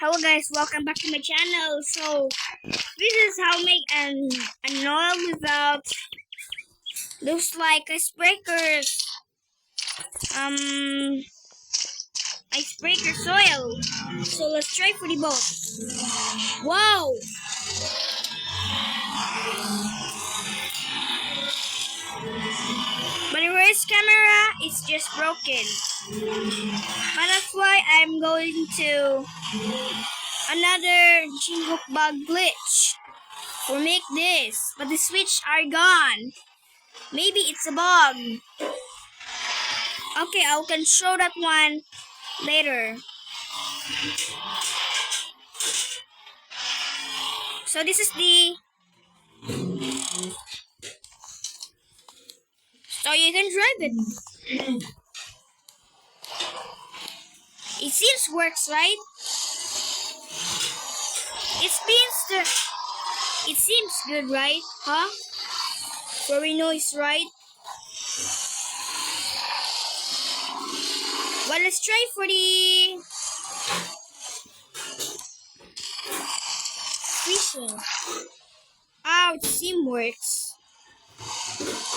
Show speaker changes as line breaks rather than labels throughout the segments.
Hello guys, welcome back to my channel. So this is how I make an oil without looks like icebreakers icebreaker soil. So let's try for the both. Wow! But the reverse camera is just broken. But that's why I'm going to another G-Hook bug glitch to make this. But the switch are gone. Maybe it's a bug. Okay, I can show that one later. So this is the... So you can drive it. It seems works, right? It seems good, right? Huh? Very noise, right? Well, let's try for the fishing. Oh, it seems works.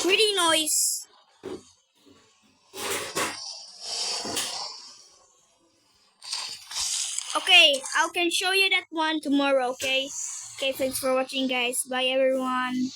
Pretty noise. Okay, I can show you that one tomorrow, okay? Okay, thanks for watching, guys. Bye, everyone.